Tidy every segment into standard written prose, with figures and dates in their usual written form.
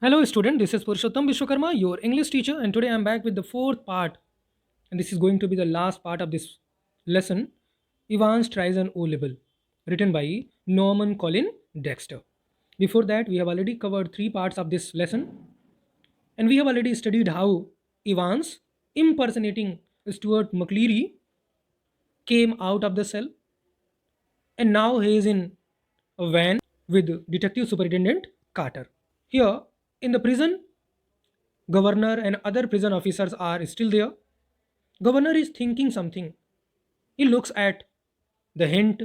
Hello, student. This is Purushottam Vishwakarma, your English teacher, and today I'm back with the fourth part, and this is going to be the last part of this lesson. Evans tries an O level, written by Norman Colin Dexter. Before that, we have already covered three parts of this lesson, and we have already studied how Evans, impersonating Stuart McLeary, came out of the cell, and now he is in a van with Detective Superintendent Carter. Here, in the prison, governor and other prison officers are still there. Governor is thinking something. He looks at the hint,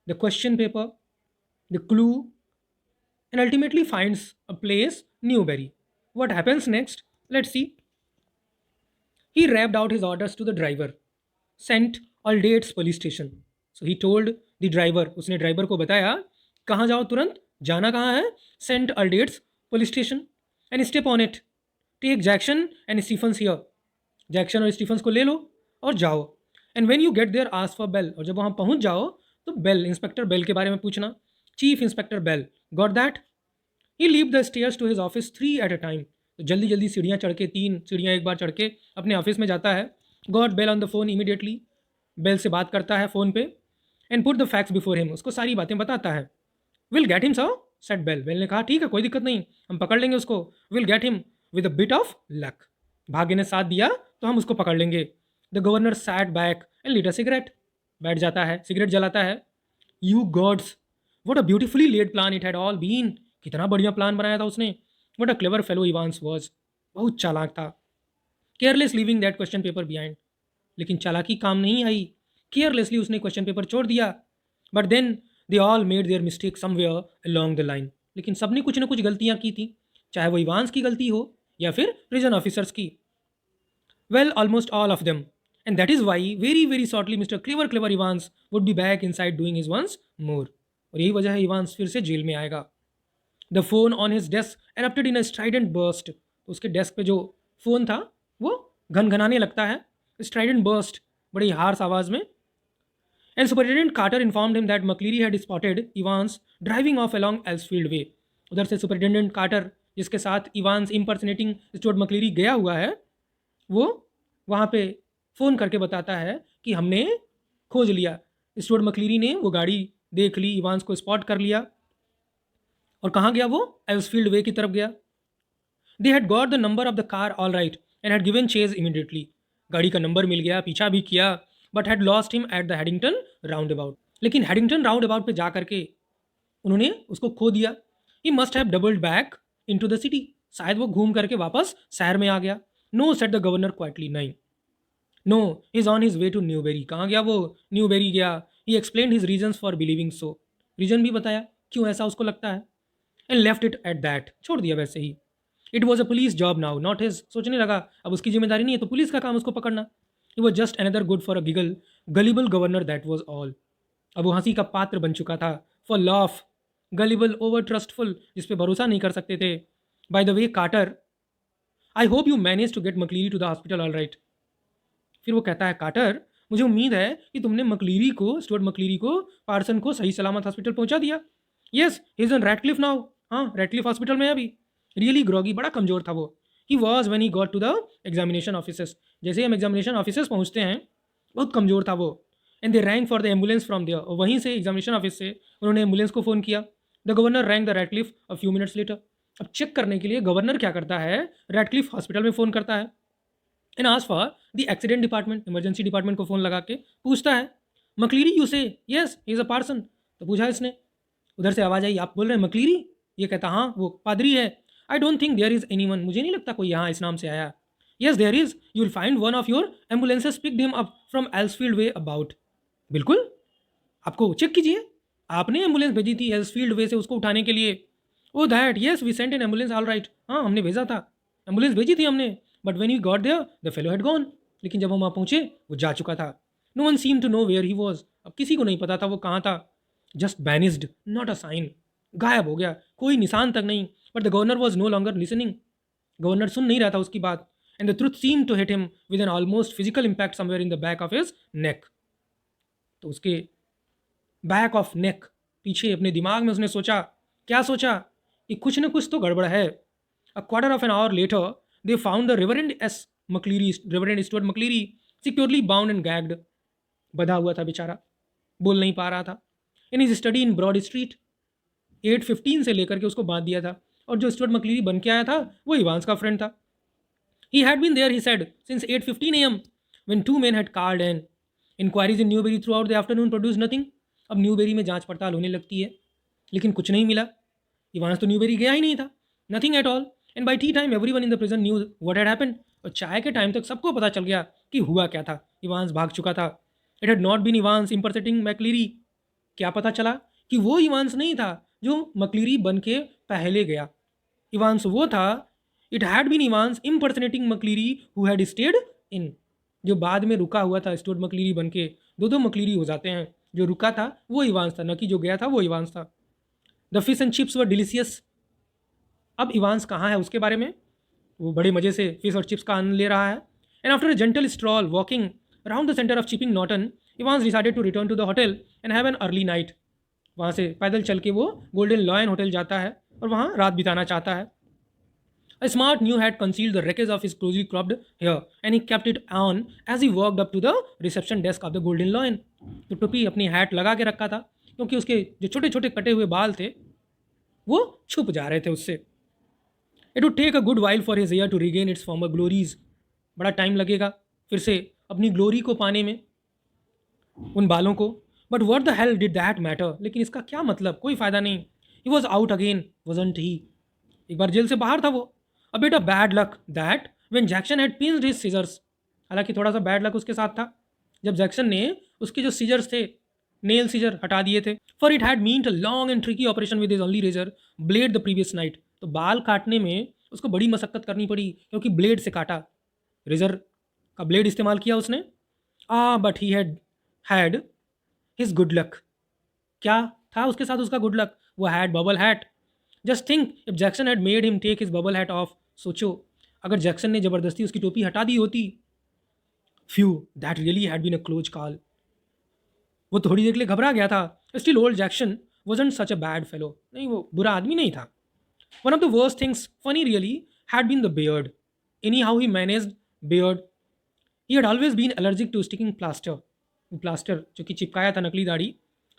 the question paper, the clue, and ultimately finds a place, Newberry. What happens next? Let's see. He rapped out his orders to the driver, sent Aldate's police station. So he told the driver, उसने driver को बताया कहाँ जाओ तुरंत, जाना कहाँ है, sent Aldate's police station and step on it. Take Jackson and Stephens here. Jackson और स्टीफन्स को ले लो और जाओ. And when you get there ask for Bell. और जब वहाँ पहुँच जाओ तो बेल, इंस्पेक्टर बेल के बारे में पूछना. Chief inspector Bell. Got that. He leave the stairs to his office 3 at a time. तो जल्दी जल्दी सीढ़ियाँ चढ़ के, 3 सीढ़ियाँ एक बार चढ़ के अपने ऑफिस में जाता है. Got Bell on the phone immediately. Bell से बात करता है फ़ोन पे. And put the facts before him. उसको सारी बातें बताता है. Will get him sir, said Bell. Bell ने कहा ठीक है, कोई दिक्कत नहीं, हम पकड़ लेंगे उसको. Will get him with a bit of luck. भाग्य ने साथ दिया तो हम उसको पकड़ लेंगे. The governor sat back and lit a cigarette. बैठ जाता है, सिगरेट जलाता है. You gods, what a beautifully laid plan it had all been. कितना बढ़िया प्लान बनाया था उसने. What a clever fellow Evans was. बहुत चालाक था. Careless leaving that question paper behind. लेकिन चालाकी काम नहीं आई. केयरलेसली उसने क्वेश्चन पेपर छोड़ दिया. But then they all made their mistake somewhere along the line. लेकिन सबने कुछ ना कुछ गलतियाँ की थी, चाहे वो इवांस की गलती हो या फिर प्रिजन ऑफिसर्स की. Well, almost all of them. And that is why, very, very shortly, Mr. Clever Evans would be back inside doing his once more. और यही वजह है इवांस फिर से जेल में आएगा. The phone on his desk erupted in a strident burst. तो उसके डेस्क पे जो फ़ोन था वो घनघनाने लगता है. स्ट्राइडेंट बर्स्ट, बड़ी हार्स आवाज़ में. And superintendent Carter informed him that McLeery had spotted Evans driving off along Elsfield Way. उधर से सुपरिटेंडेंट कार्टर, जिसके साथ इवांस इम्पर्सनेटिंग स्टुअर्ट मकलीरी गया हुआ है, वो वहाँ पे फ़ोन करके बताता है कि हमने खोज लिया. स्टुअर्ट मकलीरी ने वो गाड़ी देख ली, इवांस को स्पॉट कर लिया. और कहाँ गया वो? एल्सफील्ड वे की तरफ गया. They had got the number of the car all right and had given chase immediately. गाड़ी का नंबर मिल गया, पीछा भी किया, but had lost him at the Headington roundabout. लेकिन हैडिंगटन राउंड अबाउट पर जा करके उन्होंने उसको खो दिया. He must have doubled back into the city. शायद वो घूम करके वापस शहर में आ गया. No, said the governor quietly. नहीं, no, is on his way to Newbury. कहाँ गया वो? न्यूबेरी गया. He explain his reasons for believing so. रीजन भी बताया क्यों ऐसा उसको लगता है. And left it at that. छोड़ दिया वैसे ही. It was a police job now, not his. सोचने लगा अब उसकी जिम्मेदारी नहीं है, तो पुलिस का काम उसको पकड़ना. He was just another good for a giggle gullible governor, that was all. अब वो हंसी का पात्र बन चुका था. For laugh, gullible, over trustful, जिस पे भरोसा नहीं कर सकते थे. By the way Carter, I hope you manage to get McLeery to the hospital all right. फिर वो कहता है कार्टर, मुझे उम्मीद है कि तुमने मकलीरी को, स्टुअर्ट मकलीरी को, पार्सन को सही सलामत हॉस्पिटल पहुंचा दिया. Yes, he is in Radcliffe now. हाँ, रेडक्लिफ हॉस्पिटल में है अभी. रियली ग्रॉगी, बड़ा कमज़ोर था वो. He was when he got to the examination officers. जैसे ही हम एग्जामिनेशन ऑफिसर्स पहुंचते हैं, बहुत कमज़ोर था वो. And they rang for the ambulance from there. और वहीं से, एग्जामिनेशन ऑफिस से, उन्होंने एम्बुलेंस को फ़ोन किया. The governor rang the Radcliffe a few minutes later. अब चेक करने के लिए गवर्नर क्या करता है, रेडक्लिफ हॉस्पिटल में फ़ोन करता है. एंड आज for the accident department, emergency department को फ़ोन लगा के पूछता है, McLeery you say? Yes, he is a parson. तो पूछा इसने. उधर से आवाज़ आई, आप बोल रहे हैं मकलीरी? ये कहता हाँ, वो पादरी है. I don't think there is anyone. मुझे नहीं लगता कोई यहाँ इस नाम से आया. Yes there is, you will find one of your ambulances picked him up from Elsfield Way about. बिल्कुल, आपको चेक कीजिए, आपने एम्बुलेंस भेजी थी एल्सफील्ड वे से उसको उठाने के लिए. Oh that, yes we sent an ambulance all right. हाँ, हमने भेजा था, एम्बुलेंस भेजी थी हमने. But when you got there the fellow had gone. लेकिन जब हम वहाँ पहुँचे वो जा चुका था. No one seem to know where he was. अब किसी को नहीं पता था वो कहाँ था. Just vanished, not a sign. गायब हो गया, कोई निशान तक नहीं. But the governor was no longer listening. Governor सुन नहीं रहा था उसकी बात. And the truth seem to hit him with an almost physical impact somewhere in the back of his neck. तो उसके बैक ऑफ नेक, पीछे अपने दिमाग में उसने सोचा. क्या सोचा? कि कुछ न कुछ तो गड़बड़ है. A quarter of an hour later, they found the Reverend Stuart McCleary, securely bound and gagged. बधा हुआ था बेचारा, बोल नहीं पा रहा था. In his study in Broad Street, 8:15 से लेकर के उसको बांध दिया था. और जो स्टुअर्ट मक्लीरी बन के आया था वो इवांस का फ्रेंड था. He had been there, he said, since 8:15 a.m. when two men had called in. Inquiries in Newberry throughout the afternoon produced nothing. अब न्यूबेरी में जांच पड़ताल होने लगती है लेकिन कुछ नहीं मिला. इवांस तो न्यूबेरी गया ही नहीं था. Nothing at all. And by T time everyone in the prison knew what had happened. और चाय के टाइम तक सबको पता चल गया कि हुआ क्या था. इवांस भाग चुका था. It had not been Evans impersonating McLeery. क्या पता चला कि वो इवांस नहीं था जो मक्लीरी बन के पहले गया. इवांस वो था, it had been Evans impersonating McLeery who had stayed in. जो बाद में रुका हुआ था स्टुअर्ट मक्लीरी बन के. दो मक्लीरी हो जाते हैं. जो रुका था वो इवांस था, न कि जो गया था वो इवांस था. The fish and chips were delicious. अब इवांस कहाँ है उसके बारे में. वो बड़े मज़े से फिश और चिप्स का आनंद ले रहा है. And after a gentle stroll walking around the centre of Chipping Norton, Evans decided to return to the hotel and have an early night. वहाँ से पैदल चल के वो गोल्डन लॉयन होटल जाता है और वहाँ रात बिताना चाहता है. A smart new had concealed the wreckage of his closely cropped hair, and he kept it on as he walked up to the reception desk of the Golden Lion. तो टोपी अपनी हैट लगा के रखा था क्योंकि उसके जो छोटे छोटे कटे हुए बाल थे वो छुप जा रहे थे उससे. It would take a good while for his hair to regain its former glories. बड़ा टाइम लगेगा फिर से अपनी ग्लोरी को पाने में, उन बालों को. But what the hell did that matter. लेकिन इसका क्या मतलब, कोई फ़ायदा नहीं. ही वॉज आउट अगेन वजंट ही. एक बार जेल से बाहर था वो. A bit of bad luck that when Jackson had pinched his scissors. हालांकि थोड़ा सा बैड लक उसके साथ था जब जैक्सन ने उसके जो सीजर्स थे, नेल सीजर हटा दिए थे. For it had meant a long and tricky operation with his only razor blade the previous night. तो बाल काटने में उसको बड़ी मशक्कत करनी पड़ी क्योंकि ब्लेड से काटा, रेजर का ब्लेड इस्तेमाल किया उसने. But he had his good luck. क्या था उसके साथ उसका गुड लक. वो had bubble hat. Just think if Jackson had made him take his bubble hat off. सोचो अगर जैक्सन ने ज़बरदस्ती उसकी टोपी हटा दी होती. Phew that really had been a close call. वो थोड़ी देर के लिए घबरा गया था. Still old Jackson wasn't such a bad fellow. नहीं, वो बुरा आदमी नहीं था. One of the worst things funny really had been the beard. Anyhow he managed beard. He had always been allergic to sticking plaster. Plaster जो कि चिपकाया था नकली दाढ़ी,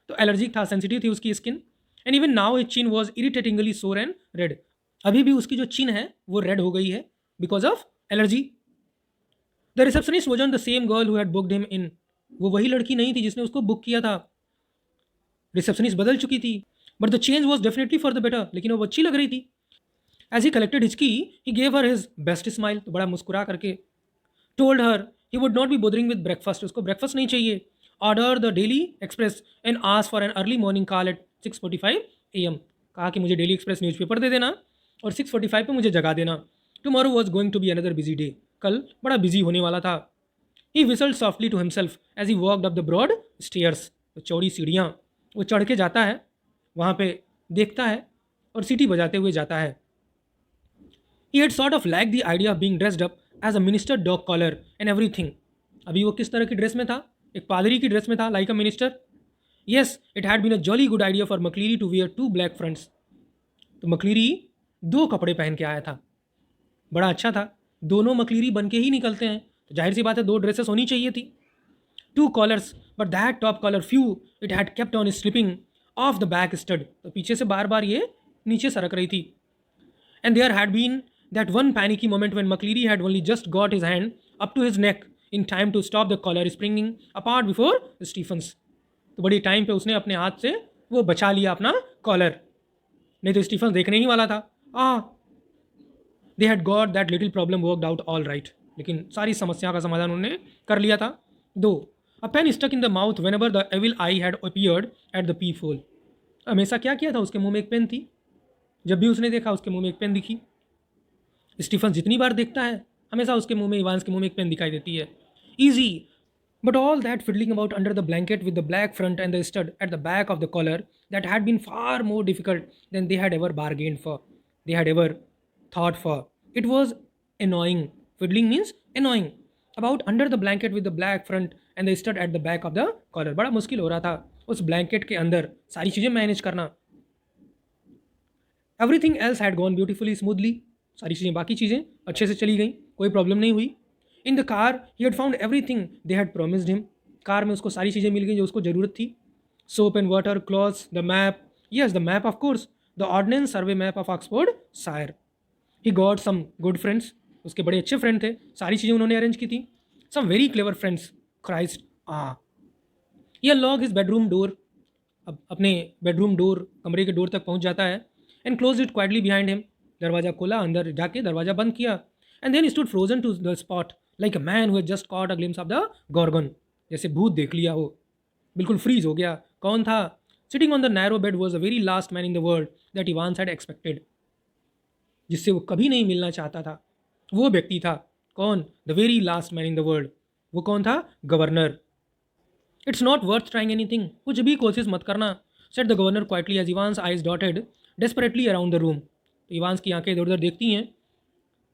तो एलर्जिक था, सेंसिटिव थी उसकी skin. And even now his chin was irritatingly sore and red. अभी भी उसकी जो चिन है वो रेड हो गई है because of allergy. The receptionist wasn't the same girl who had booked him in. वो वही लड़की नहीं थी जिसने उसको बुक किया था. रिसेप्शनिस्ट बदल चुकी थी. But the change was definitely for the better. लेकिन वो अच्छी लग रही थी. एज ही कलेक्टेड हिज की he gave her his best smile. तो बड़ा मुस्कुरा करके told her he would not be bothering with breakfast. उसको ब्रेकफास्ट नहीं चाहिए. Order the daily express and ask for an early morning call at 6:45 AM. कहा कि मुझे डेली एक्सप्रेस न्यूज़पेपर दे देना और 6:45 पे मुझे जगा देना. Tomorrow was going to be another busy day. कल बड़ा बिजी होने वाला था. He whistled softly to himself as he walked up the broad stairs. तो चौड़ी सीढ़ियाँ वो चढ़ के जाता है, वहाँ पे देखता है और सीटी बजाते हुए जाता है. He had sort of like the idea of being dressed up as a minister, dog collar and everything. अभी वो किस तरह की ड्रेस में था. एक पादरी की ड्रेस में था, like a minister. Yes, it had been a jolly good idea for McLeery to wear 2 black fronts. तो मक्लीरी 2 कपड़े पहन के आया था. बड़ा अच्छा था. दोनों मक्लीरी बन के ही निकलते हैं तो जाहिर सी बात है 2 ड्रेसेस होनी चाहिए थी. 2 collars, but that top collar phew it had kept on slipping off the back stud. तो पीछे से बार बार ये नीचे सरक रही थी. And there had been that one panicky moment when McLeery had only just got his hand up to his neck in time to stop the collar springing apart before Stephens. तो बड़ी टाइम पे उसने अपने हाथ से वो बचा लिया अपना कॉलर, नहीं तो स्टीफन देखने ही वाला था. दे had got that little problem worked out all right. लेकिन सारी समस्या का समाधान उन्होंने कर लिया था. Though a pen stuck in the mouth whenever the evil eye had appeared at the peephole. हमेशा क्या किया था, उसके मुंह में एक पेन थी. जब भी उसने देखा उसके मुंह में एक पेन दिखी. स्टीफन जितनी बार देखता है हमेशा उसके मुंह में, इवांस के मुंह में एक पेन दिखाई देती है. Easy. But all that fiddling about under the blanket with the black front and the stud at the back of the collar, that had been far more difficult than they had ever bargained for, they had ever thought for. It was annoying. Fiddling means annoying. About under the blanket with the black front and the stud at the back of the collar. बड़ा मुश्किल हो रहा था उस blanket के अंदर सारी चीज़ें मैनेज करना. Everything else had gone beautifully smoothly. सारी चीज़ें, बाकी चीज़ें अच्छे से चली गई, कोई प्रॉब्लम नहीं हुई। In the car he had found everything they had promised him. Car में उसको सारी चीज़ें मिल गई जो उसको ज़रूरत थी। Soap and water, clothes, the map, yes the map of course, the Ordnance Survey map of Oxfordshire. He got some good friends, उसके बड़े अच्छे फ्रेंड थे, सारी चीज़ें उन्होंने अरेंज की थी। Some very clever friends, Christ ah. He unlock his bedroom door, अब अपने बेडरूम डोर, कमरे के डोर तक पहुंच जाता है। And close it quietly behind him, दरवाजा खोला, अंदर जाके दरवाजा बंद किया। And then stood frozen to the spot like a man who had just caught a glimpse of the Gorgon, जैसे भूत देख लिया हो, बिल्कुल फ्रीज हो गया। कौन था? Sitting on the narrow bed was the very last man in the world that he once had expected, जिससे वो कभी नहीं मिलना चाहता था, वो व्यक्ति था। कौन? The very last man in the world. वो कौन था? Governor. It's not worth trying anything, कुछ भी कोशिश मत करना, said the governor quietly as Evans eyes डॉटेड डेस्परेटली अराउंड द रूम। तो इवान्स की आंखें इधर उधर देखती हैं,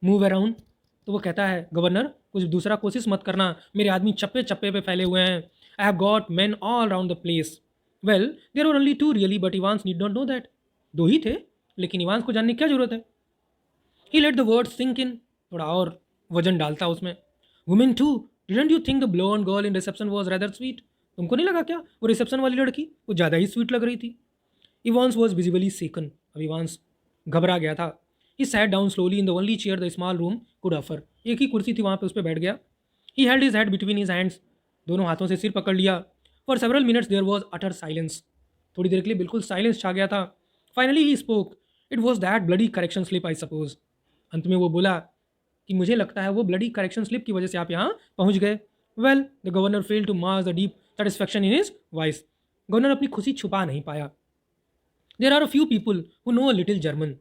मूव अराउंड। तो वो कहता है, गवर्नर कुछ दूसरा कोशिश मत करना, मेरे आदमी चप्पे चप्पे पे फैले हुए हैं। I have got man all around the place. Well there are only two really, but Evans need not know that. दो ही थे, लेकिन इवान्स को जानने की क्या जरूरत है। He let the word sink in, थोड़ा और वजन डालता उसमें। Women too, didn't you think the blonde girl in reception was rather sweet? तुमको नहीं लगा क्या वो रिसेप्शन वाली लड़की वो ज़्यादा ही स्वीट लग रही थी? इवांस वॉज विजिबली सेकन, अब इवांस घबरा गया था। He sat down slowly in the only chair the small room could offer, एक ही कुर्सी थी वहाँ पे, उस पर बैठ गया। He held his head between his hands, दोनों हाथों से सिर पकड़ लिया। For several minutes there was utter silence, थोड़ी देर के लिए बिल्कुल साइलेंस छा गया था। Finally he spoke, it was that bloody correction slip I suppose. अंत में वो बोला कि मुझे लगता है वो ब्लडी करेक्शन स्लिप की वजह से आप यहाँ पहुँच गए। Well the governor fail to mask the deep satisfaction in his voice, governor अपनी खुशी छुपा नहीं पाया। There are a few people who know a little German,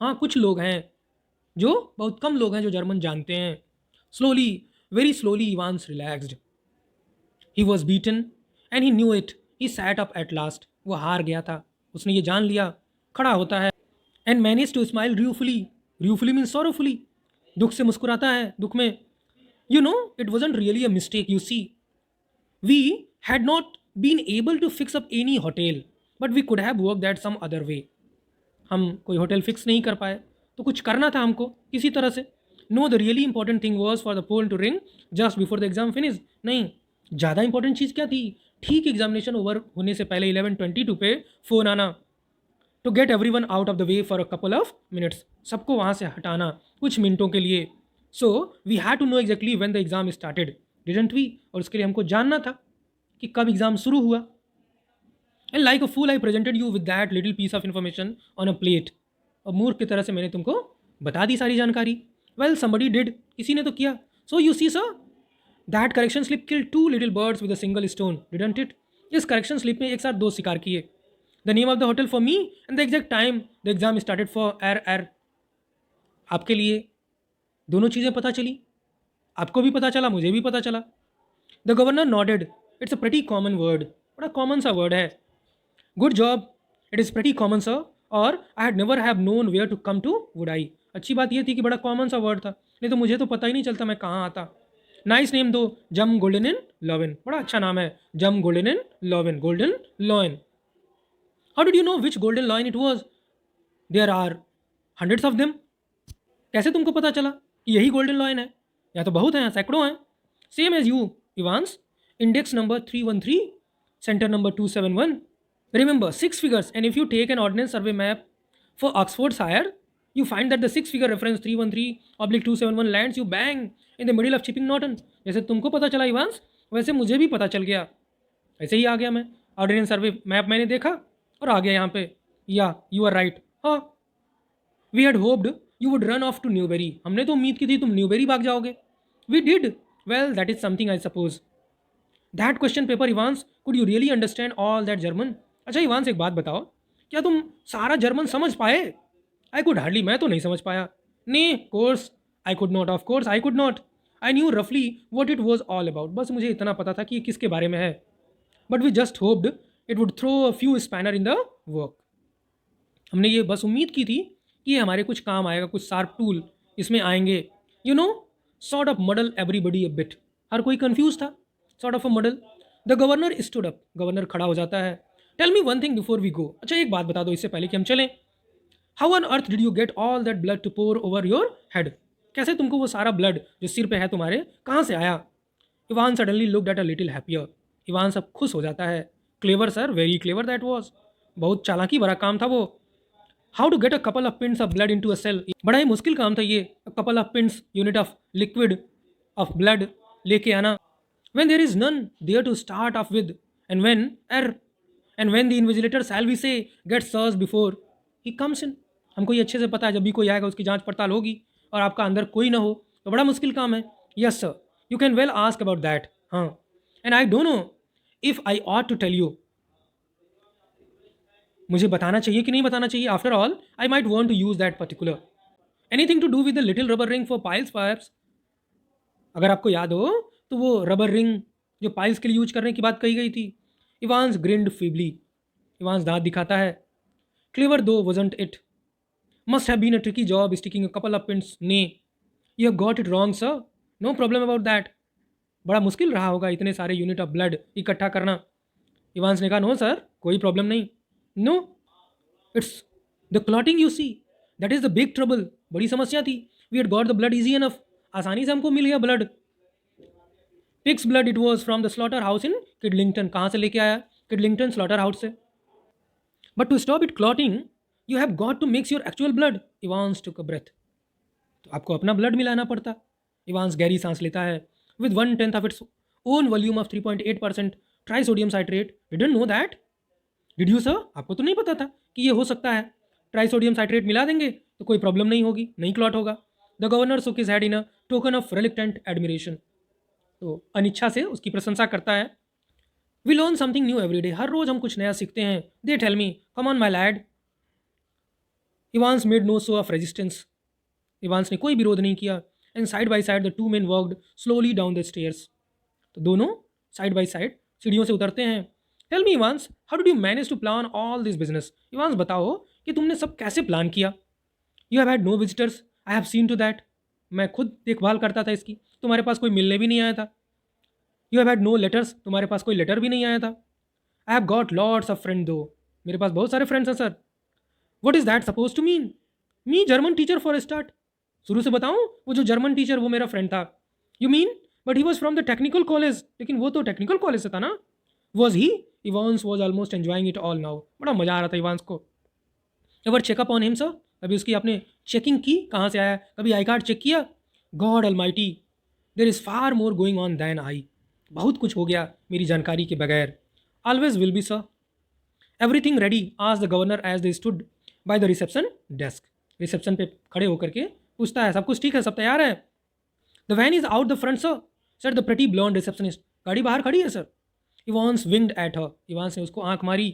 हाँ कुछ लोग हैं, जो बहुत कम लोग हैं जो जर्मन जानते हैं। Slowly, very slowly Evans relaxed. He was beaten and he knew it, he sat up at last, वो हार गया था, उसने ये जान लिया, खड़ा होता है। And manage to smile ruefully, ruefully mean sorrowfully, दुख से मुस्कुराता है, दुख में। You know it wasn't really a mistake, you see we had not been able to fix up any hotel, but we could have worked that some other way. हम कोई hotel fix नहीं कर पाए, तो कुछ करना था हमको किसी तरह से। No the really important thing was for the phone to ring just before the exam finish. नहीं, ज़्यादा इंपॉर्टेंट चीज़ क्या थी? ठीक एग्जामिनेशन ओवर होने से पहले 11:22 पे फ़ोन आना, to get everyone out of the way for a couple of minutes, सबको वहाँ से हटाना कुछ मिनटों के लिए। So we had to know exactly when the exam started, didn't we? और उसके लिए हमको जानना था कि कब एग्जाम शुरू हुआ। And like a fool I presented you with that little piece of information on a plate, और मूर्ख की तरह से मैंने तुमको बता दी सारी जानकारी। वेल समबडी डिड, किसी ने तो किया। So you see sir, that correction slip kill two little birds with a single stone, didn't it? इस करेक्शन स्लिप में एक साथ दो शिकार किए। The name of the hotel for me and the exact time the exam started for er er, आपके लिए दोनों चीज़ें पता चली, आपको भी पता चला, मुझे भी पता चला। The governor nodded, it's a pretty common word, बड़ा कॉमन सा वर्ड है। Good job, it is pretty common sir, और I had never have known where to come to would I. अच्छी बात यह थी कि बड़ा कॉमन सा वर्ड था, नहीं तो मुझे तो पता ही नहीं चलता मैं कहाँ आता। नाइस नेम दो, जम गोल्डन इन लॉवेन, बड़ा अच्छा नाम है, जम Golden in Lion, Golden Lion. How did you know which Golden Lion it was? There are hundreds of them, कैसे तुमको पता चला कि यही गोल्डन लॉयन है? या तो बहुत हैं, सैकड़ों हैं। Same as you Evans, index number 313, centre number 271, remember 6 figures, and if you take an ordnance survey map for Oxfordshire, you find that the 6 figure reference 313/271 lands you bang in the middle of Chipping Norton. जैसे तुमको पता चला Evans, वैसे मुझे भी पता चल गया, ऐसे ही आ गया मैं। ऑर्डिनेंस सर्वे मैप मैंने देखा और आ गया यहाँ पे। या यू आर राइट, हाँ। We had hoped you would run off to Newbury, हमने तो उम्मीद की थी तुम न्यूबेरी भाग जाओगे। We did, well that is something I suppose. That question paper Evans, could you really understand all that German? अच्छा इवांस एक बात बताओ, क्या तुम सारा जर्मन समझ पाए? आई कुड हार्डली, मैं तो नहीं समझ पाया। नी course I could not, of course I could not. I knew रफली what it was all about, बस मुझे इतना पता था कि ये किसके बारे में है। But we just hoped it would throw a few spanner in the work, हमने ये बस उम्मीद की थी कि ये हमारे कुछ काम आएगा, कुछ शार्प टूल इसमें आएंगे। You know, sort of muddle everybody a bit, हर कोई कंफ्यूज था, sort of a muddle. The governor stood up, governor खड़ा हो जाता है। Tell me one thing before we go, अच्छा एक बात बता दो इससे पहले कि हम चलें। How on earth did you get all that blood to pour over your head? कैसे तुमको वो सारा ब्लड जो सिर पे है तुम्हारे कहाँ से आया? Evan suddenly looked at a little happier. Evan सब खुश हो जाता है। Clever sir, very clever that was. बहुत चालाकी भरा काम था वो। How to get a couple of pints of blood into a cell? बड़ा ही मुश्किल काम था ये। Couple of pints, unit of liquid of blood लेके आना। When there is none there to start off with, and when the invigilator shall we say gets searched before he comes in. हमको ये अच्छे से पता है जब भी कोई आएगा उसकी जांच पड़ताल होगी और आपका अंदर कोई ना हो तो बड़ा मुश्किल काम है। Yes sir, you can well ask about that. हाँ, and I don't know if I ought to tell you. मुझे बताना चाहिए कि नहीं बताना चाहिए? After all I might want to use that particular anything to do with the little rubber ring for piles perhaps. अगर आपको याद हो तो वो रबर रिंग जो पाइल्स के लिए यूज करने की बात कही गई थी। Evans grind feebly. इवांस दांत दिखाता है। Clever though wasn't it, must have been a tricky job sticking a couple of pins ने। You have got it wrong sir, no problem about that. बड़ा मुश्किल रहा होगा इतने सारे यूनिट ऑफ ब्लड इकट्ठा करना। इवांस ने कहा नो सर, कोई प्रॉब्लम नहीं। No, it's the clotting you see, that is the big trouble. बड़ी समस्या थी। We had got the blood easy enough, आसानी से हमको मिल गया blood. Pigs blood it was from the slaughter house in Kidlington. कहाँ से लेके आया? किडलिंगटन स्लॉटर हाउस से। But to stop it clotting you have got to mix your actual blood. Evans took a breath. तो आपको अपना blood मिलाना पड़ता। इवांस गहरी सांस लेता है। With 1/10 of its own volume of 3.8% try sodium citrate. Didn't know that? Did you sir? आपको तो नहीं पता था कि ये हो सकता है। ट्राई सोडियम साइट्रेट मिला देंगे तो कोई प्रॉब्लम नहीं होगी, नहीं क्लॉट होगा। The governor shook his head in a token of reluctant admiration. तो अनिच्छा से उसकी प्रशंसा करता है। We learn something new every day. हर रोज हम कुछ नया सीखते हैं। They tell me, come on my lad. Evans made no show of resistance. Evans ने कोई विरोध नहीं किया। And side by side the two men worked slowly down the stairs. तो दोनों साइड बाई साइड सीढ़ियों से उतरते हैं। Tell me Evans, how did you manage to plan all this business? Evans बताओ कि तुमने सब कैसे प्लान किया। You have had no visitors, I have seen to that. मैं खुद देखभाल करता था इसकी, तुम्हारे पास कोई मिलने भी नहीं आया था। You have had no letters, तुम्हारे पास कोई लेटर भी नहीं आया था। I have got lots of friend though, मेरे पास बहुत सारे फ्रेंड्स हैं sir. What is that suppose to mean? Me German teacher for start. शुरू से बताऊं, वो जो जर्मन टीचर वो मेरा फ्रेंड था। You mean, but he was from the technical college. लेकिन वो तो टेक्निकल कॉलेज से था ना। Was he? Evans was almost enjoying it all now. बड़ा मजा आ रहा था इवांस को। Ever checkup on him sir? अभी उसकी आपने चेकिंग की, कहाँ से आया? कभी आई कार्ड चेक किया? God almighty, there is far more going on than I. बहुत कुछ हो गया मेरी जानकारी के बगैर। Always will be sir. Everything ready? आज the governor as they stood by the reception desk. Reception पे खड़े होकर के पूछता है, सब कुछ ठीक है, सब तैयार है? The van is out the front sir, sir the pretty blonde receptionist. गाड़ी बाहर खड़ी है sir. Evans winked at her. Evans ने उसको आंख मारी।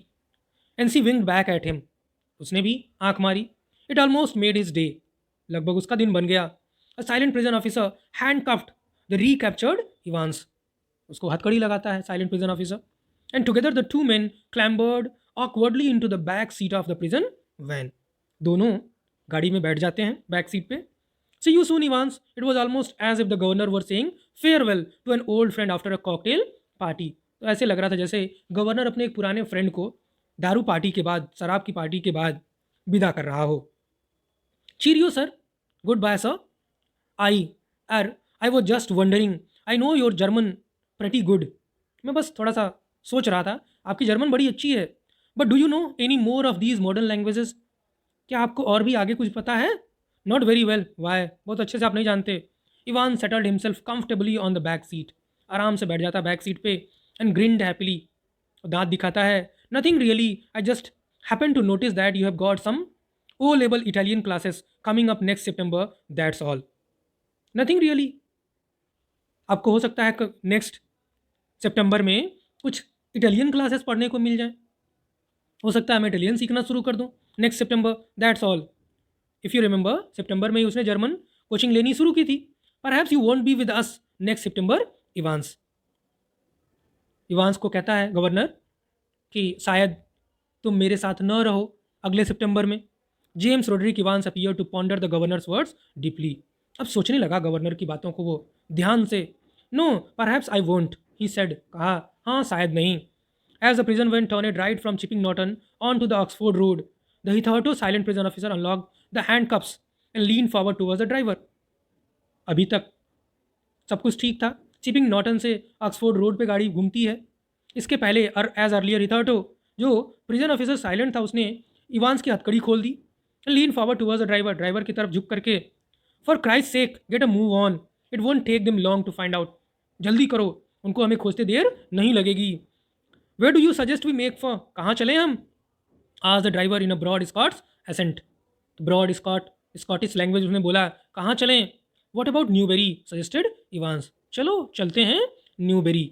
And she winked back at him. उसने भी आंख मारी। It almost made his day. लगभग उसका दिन बन गया। A silent prison officer handcuffed the recaptured Evans. उसको हथकड़ी लगाता है silent prison officer. And together the two main clambered awkwardly into the back seat of the prison van. दोनों गाड़ी में बैठ जाते हैं बैक सीट पे। See you soon Evans. It was almost as if the governor were saying farewell to an old friend after a cocktail party. तो ऐसे लग रहा था जैसे गवर्नर अपने एक पुराने फ्रेंड को दारू पार्टी के बाद, शराब की पार्टी के बाद विदा कर रहा हो। Cheerio sir, goodbye sir. I I was just wondering, I know your German pretty good. मैं बस थोड़ा सा सोच रहा था, आपकी जर्मन बड़ी अच्छी है। But do you know any more of these modern languages? क्या आपको और भी आगे कुछ पता है? Not very well. वाई? बहुत अच्छे से आप नहीं जानते। Evan settled himself comfortably on the back seat. आराम से बैठ जाता बैक सीट पे। एंड ग्रिन्ड हैप्पीली, दांत दिखाता है। Nothing really, I just happen to notice that you have got some O level Italian classes coming up next सितंबर, that's all. Nothing really. आपको हो सकता है नेक्स्ट सितंबर में कुछ इटालियन क्लासेस पढ़ने को मिल जाए। हो सकता है मैं इटालियन सीखना शुरू कर दूँ नेक्स्ट सितंबर, that's all. If you remember, सितंबर में ही उसने जर्मन कोचिंग लेनी शुरू की थी। Perhaps you won't be with us next September Evans. Evans को कहता है गवर्नर कि शायद तुम मेरे साथ न रहो अगले सितंबर में। James Roderick Evans appear to ponder the governor's words deeply. अब सोचने लगा गवर्नर की बातों को वो ध्यान से। No, perhaps I won't, he said. कहा, हाँ शायद नहीं। As the prison went turn right from Chipping Norton on to the Oxford road, the hitherto silent prison officer unlock the handcuffs and lean forward towards the driver. अभी तक सब कुछ ठीक था। चिपिंग नॉटन से Oxford road पे गाड़ी घूमती है। इसके पहले एज अर्लियर हिथर्टो जो प्रिजन ऑफिसर साइलेंट था उसने इवांस की हथकड़ी खोल दी। Lean forward towards the driver, driver की तरफ झुक करके, for Christ sake get a move on, it won't take them long to find out. जल्दी करो, उनको हमें खोजते देर नहीं लगेगी। Where do you suggest we make for, कहाँ चलें हम? आज the driver in a broad Scots accent, broad Scottish language उसने बोला, कहाँ चलें? What about Newbury suggested Evans, चलो चलते हैं न्यूबेरी।